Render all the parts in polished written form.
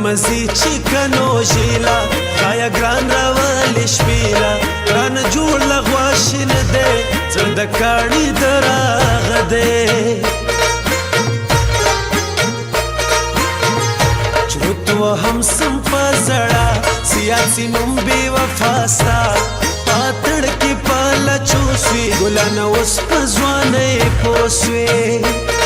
مزي چیکنو ژیلا کایا ګران راولې شپیلا رانه جوړ لغواشن دې زړه د کاڼي دراغه دې چروت وهم سم په زړه سیاسي نوم بې وفا ستا پاتړ کې پاله چوسوي ګلانه اوس په ځوانۍ پوه سوې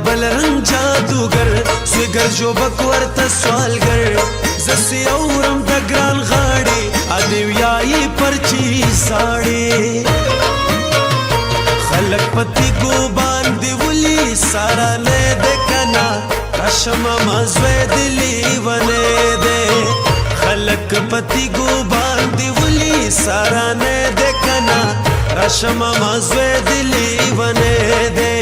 بل رنگ جادوگر سویگر جو بکورت سوالگر زسی اورم دا گران غاڑی ادویائی پرچی ساڑی خلق پتی گو باندی ولی سارا نے دکنا رشم مزوی دلی ونے دے خلق پتی گو باندی ولی سارا نے دکنا رشم مزوی دلی ونے دے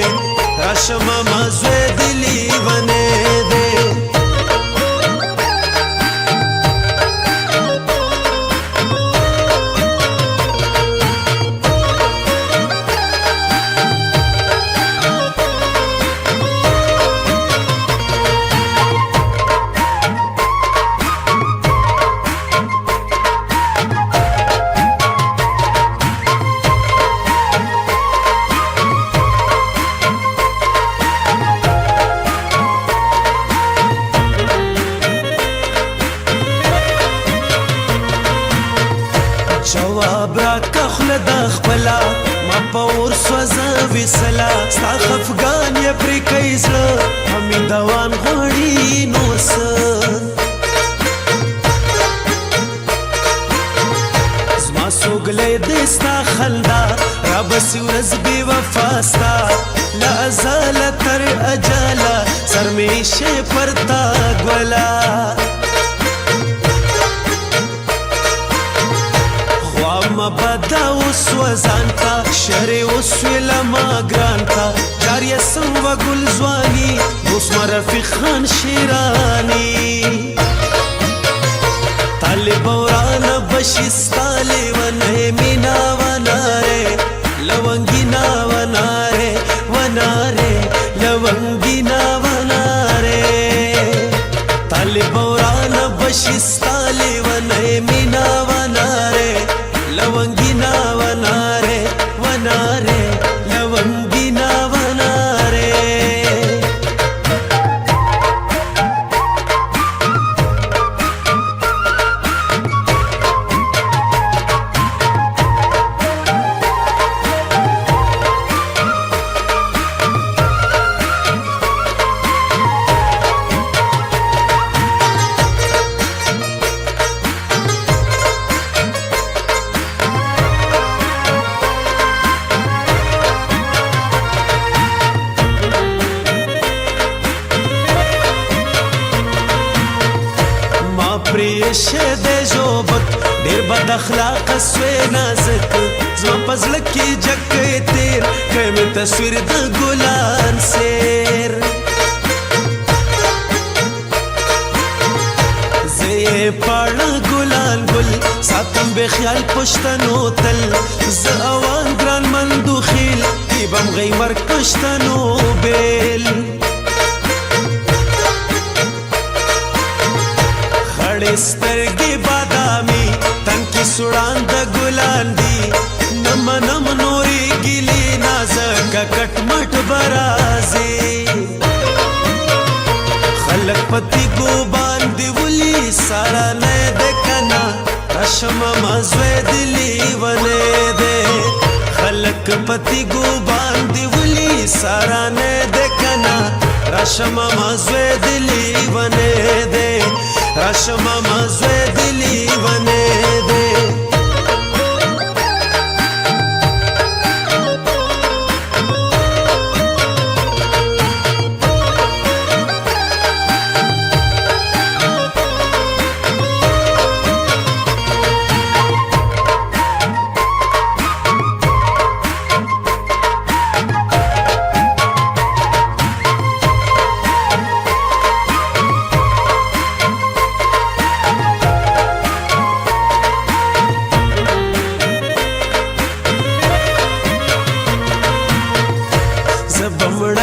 راشم مزوی دلی ونے دے جواب را کخل د خپلا ما پور سوزا وسلا ستا خفغان یې پرې کوي زړه همې دوان غواړي نو څه زما سوګلی دی ستا خندا رابسي ورځ بې وفا ستا له ازاله تر اجاله سر مې ایښی پر تا ګوله ما بدا وسوزانتا شری وسویلا ما گرانتا جاریه سم و گل زوانی دوست ما رفیق خان شیرانی طالب ورانا بشستالی ونه مینا وناره لونگینا وناره وناره لونگینا وناره طالب ورانا بشستالی ونه مینا وناره لونگینا وناره وناره لونگینا وناره پریشه د جوبک ډیر بد اخلاق سوی نازک زما پزړه کې جګې تیر کمه تصویر د ګلان سیر زه پاړه ګلان ګل ساتم به خیال پښتنو تل ز اوان ګران مندو خیل کی بم غیمر پښتنو بیل سترګې بادامي تن کې سوړان د ګلان دي نم نم نوري ګلي نازک کټ مټ برازي خلق پتی ګو باندې ولي سارا نه دکنا رشم مزوی دلی ونه دے خلق پتی ګو باندې ولي سارا نه دکنا رشم مزوی دلی ونه دے راشم مزوی دلی ونه دے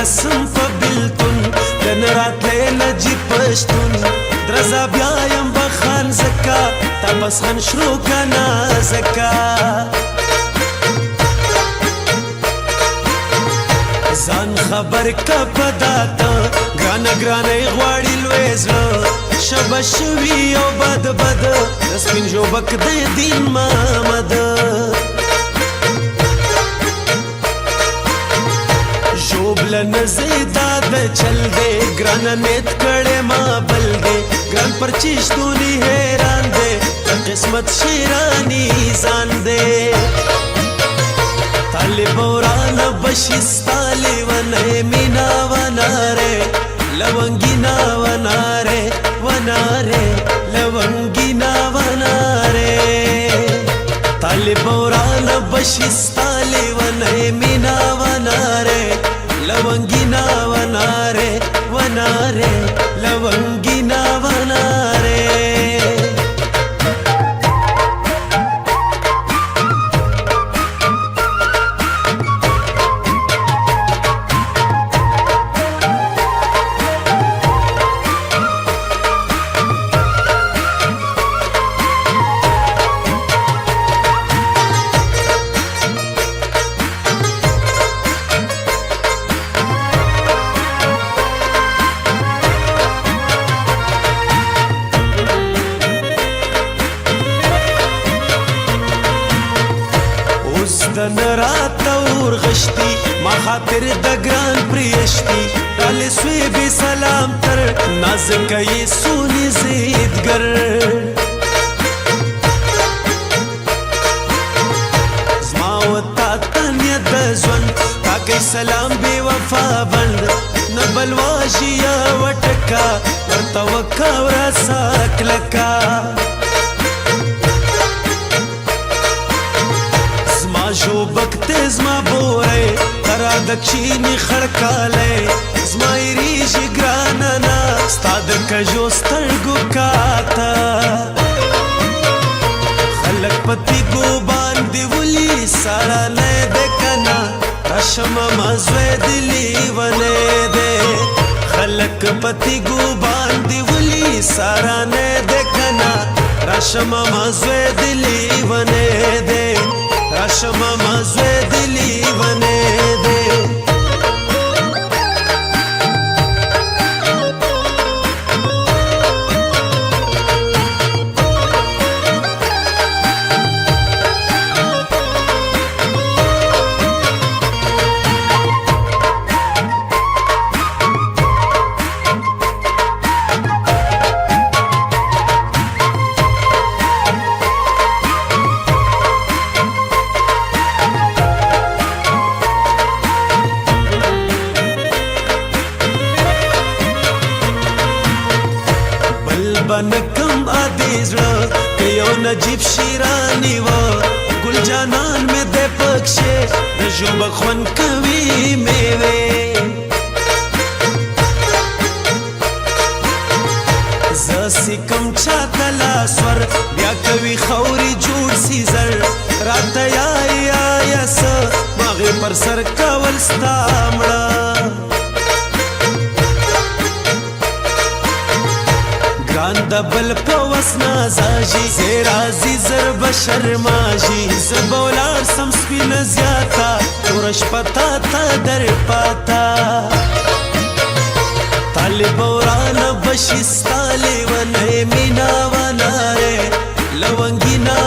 لسم په بلتون دن راتلی لجی پشتون درزا بیایم بخان زکا تا بس خن شروع کنا زکا ځان خبر کا پداتا ګرانه ګرانه غواړي لوی زړه شبه شوي او بد بد د سپین ژوبک د دین محمد ژوبله نزیدا د چل دی ګرانه نیت کړې ما بل دی ګران پر چشتونی حیران دی د قسمت شیرانی ځان دی طالب ورانه بشي ستا لیونی مینا وناره لونگینا وناره وناره لونگینا وناره طالب ورانه بشي ستا لیونی مینا وناره لونگینا وناره وناره لونگینا وناره دن رات اور غشتی ما خاطر د ګران پریشتی ډالې سوی بی سلام تر نازک یې سونی زیدګر زما وتا تنیا د ژوند تا کوي سلام بی وفا بند نه بلواژي یا وټکا ورته وکا ورسا کلکا ژوبک ته زما بوری ترا د کښینې خړکالی زما ایریږي ګرانه نه ستا د کږو سترګو کاته خلک په تیږو باندې ولي سارانی دی که نه راشم مزوی د لیونی دی خلک په تیږو باندې ولي سارانی دی که نه راشم مزوی د لیونی دی راشم مزوی د لیونی دی بنکم ادي زړه که یو نجیب شیرانی و ګل جانان مې د پکښې د ژوبک خوند کوي میوې زه سیکم چاته لاسور بیا کوي خوري جوړ سي زر راته یا څه ماغې پر سر کول ستا مړه ګران د بل په وس نازاژي زه راځي زر به شرماژي زه به ولاړ سم سپینه زیاته توره شپه تا ته در پاته طالب ورانه بشي ستا لیونی مینا وناره لونګینا